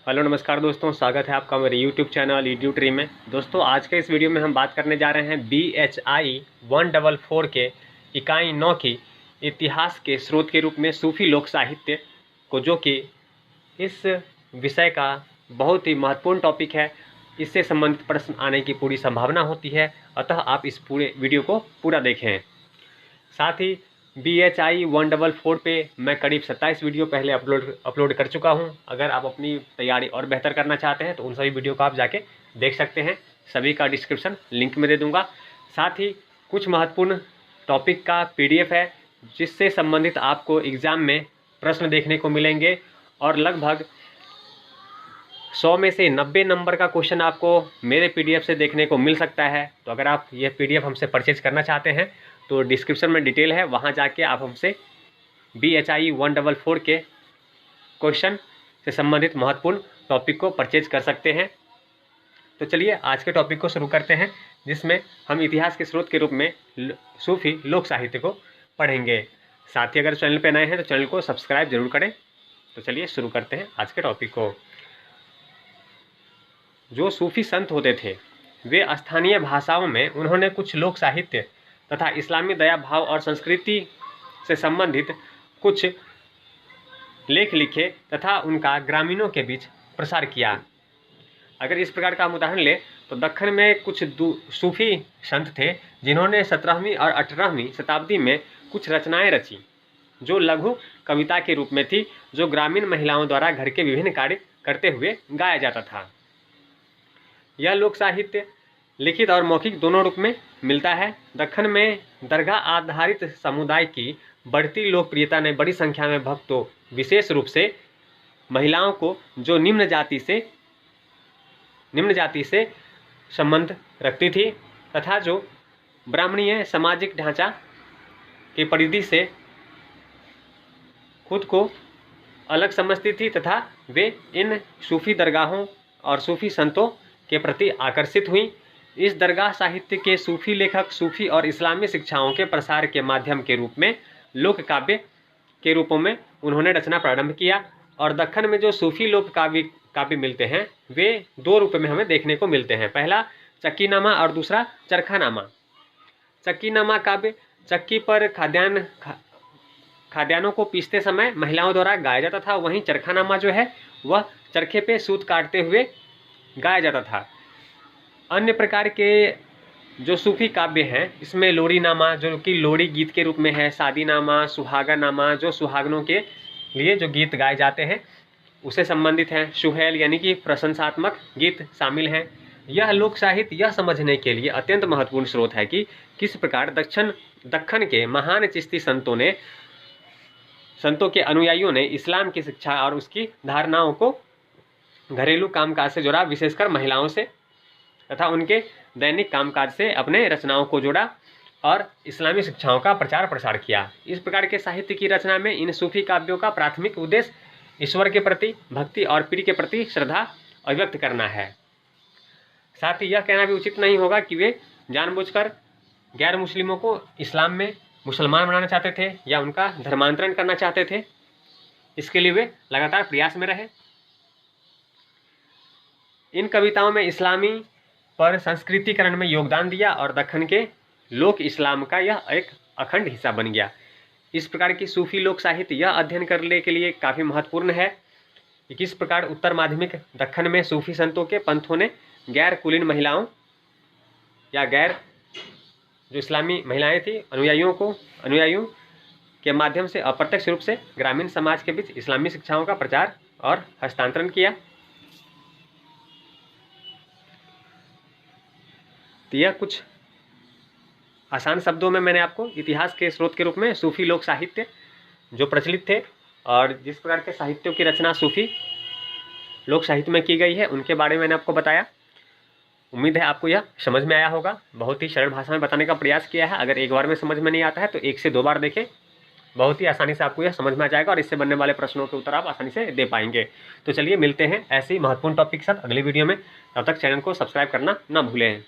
Hello नमस्कार दोस्तों, स्वागत है आपका मेरे यूट्यूब चैनल EduTree में। दोस्तों आज के इस वीडियो में हम बात करने जा रहे हैं BHI 144 के इकाई 9 की इतिहास के स्रोत के रूप में सूफी लोक साहित्य को, जो कि इस विषय का बहुत ही महत्वपूर्ण टॉपिक है। इससे संबंधित प्रश्न आने की पूरी संभावना होती है, अतः आप इस पूरे वीडियो को पूरा देखें। साथ ही BHI 144 पे मैं करीब 27 वीडियो पहले अपलोड कर चुका हूं। अगर आप अपनी तैयारी और बेहतर करना चाहते हैं तो उन सभी वीडियो को आप जाके देख सकते हैं। सभी का डिस्क्रिप्शन लिंक में दे दूंगा। साथ ही कुछ महत्वपूर्ण टॉपिक का PDF है जिससे संबंधित आपको एग्ज़ाम में प्रश्न देखने को मिलेंगे और लगभग 100 में से 90 नंबर का क्वेश्चन आपको मेरे PDF से देखने को मिल सकता है। तो अगर आप ये PDF हमसे परचेज करना चाहते हैं तो डिस्क्रिप्शन में डिटेल है, वहाँ जाके आप हमसे BHI 144 के क्वेश्चन से संबंधित महत्वपूर्ण टॉपिक को परचेज कर सकते हैं। तो चलिए आज के टॉपिक को शुरू करते हैं, जिसमें हम इतिहास के स्रोत के रूप में सूफी लोक साहित्य को पढ़ेंगे। साथ ही अगर चैनल पर नए हैं तो चैनल को सब्सक्राइब जरूर करें। तो चलिए शुरू करते हैं आज के टॉपिक को। जो सूफी संत होते थे वे स्थानीय भाषाओं में उन्होंने कुछ लोक साहित्य तथा इस्लामी दया भाव और संस्कृति से संबंधित कुछ लेख लिखे तथा उनका ग्रामीणों के बीच प्रसार किया। अगर इस प्रकार का हम उदाहरण लें तो दक्कन में कुछ सूफी संत थे जिन्होंने 17वीं और 18वीं शताब्दी में कुछ रचनाएं रची जो लघु कविता के रूप में थी, जो ग्रामीण महिलाओं द्वारा घर के विभिन्न कार्य करते हुए गाया जाता था। यह लोक साहित्य लिखित और मौखिक दोनों रूप में मिलता है। दक्कन में दरगाह आधारित समुदाय की बढ़ती लोकप्रियता ने बड़ी संख्या में भक्तों, विशेष रूप से महिलाओं को जो निम्न जाति से संबंध रखती थी तथा जो ब्राह्मणीय सामाजिक ढांचा की परिधि से खुद को अलग समझती थी तथा वे इन सूफी दरगाहों और सूफी संतों के प्रति आकर्षित हुई। इस दरगाह साहित्य के सूफी लेखक सूफी और इस्लामी शिक्षाओं के प्रसार के माध्यम के रूप में लोक काव्य के रूपों में उन्होंने रचना प्रारंभ किया। और दक्कन में जो सूफी लोक काव्य मिलते हैं वे दो रूप में हमें देखने को मिलते हैं। पहला चक्कीनामा और दूसरा चरखानामा। चक्कीनामा काव्य चक्की पर खाद्यान्नों को पीसते समय महिलाओं द्वारा गाया जाता था। वहीं चरखानामा जो है वह चरखे पे सूत काटते हुए गाया जाता था। अन्य प्रकार के जो सूफी काव्य हैं इसमें लोरी नामा जो कि लोरी गीत के रूप में है, शादी नामा, सुहागा नामा जो सुहागनों के लिए जो गीत गाए जाते हैं उससे संबंधित हैं। सुहेल यानी कि प्रशंसात्मक गीत शामिल हैं। यह लोक साहित्य यह समझने के लिए अत्यंत महत्वपूर्ण स्रोत है कि किस प्रकार दक्कन के महान चिश्ती संतों के अनुयायियों ने इस्लाम की शिक्षा और उसकी धारणाओं को घरेलू कामकाज से जोड़ा, विशेषकर महिलाओं से तथा उनके दैनिक कामकाज से अपने रचनाओं को जोड़ा और इस्लामी शिक्षाओं का प्रचार प्रसार किया। इस प्रकार के साहित्य की रचना में इन सूफी काव्यों का प्राथमिक उद्देश्य ईश्वर के प्रति भक्ति और पीर के प्रति श्रद्धा अभिव्यक्त करना है। साथ ही यह कहना भी उचित नहीं होगा कि वे जानबूझकर गैर मुस्लिमों को इस्लाम में मुसलमान बनाना चाहते थे या उनका धर्मांतरण करना चाहते थे। इसके लिए वे लगातार प्रयास में रहे। इन कविताओं में इस्लामी पर संस्कृतिकरण में योगदान दिया और दक्कन के लोक इस्लाम का यह एक अखंड हिस्सा बन गया। इस प्रकार की सूफी लोक साहित्य यह अध्ययन करने के लिए काफ़ी महत्वपूर्ण है कि किस प्रकार उत्तर माध्यमिक दक्कन में सूफी संतों के पंथों ने गैर कुलीन महिलाओं या गैर जो इस्लामी महिलाएं थी अनुयायियों के माध्यम से अप्रत्यक्ष रूप से ग्रामीण समाज के बीच इस्लामी शिक्षाओं का प्रचार और हस्तांतरण किया। तो यह कुछ आसान शब्दों में मैंने आपको इतिहास के स्रोत के रूप में सूफी लोक साहित्य जो प्रचलित थे और जिस प्रकार के साहित्यों की रचना सूफी लोक साहित्य में की गई है उनके बारे में मैंने आपको बताया। उम्मीद है आपको यह समझ में आया होगा। बहुत ही सरल भाषा में बताने का प्रयास किया है। अगर एक बार में समझ में नहीं आता है तो 1 से 2 बार देखें, बहुत ही आसानी से आपको यह समझ में आ जाएगा और इससे बनने वाले प्रश्नों के उत्तर आप आसानी से दे पाएंगे। तो चलिए मिलते हैं ऐसे ही महत्वपूर्ण टॉपिक के साथ अगली वीडियो में। तब तक चैनल को सब्सक्राइब करना ना भूलें।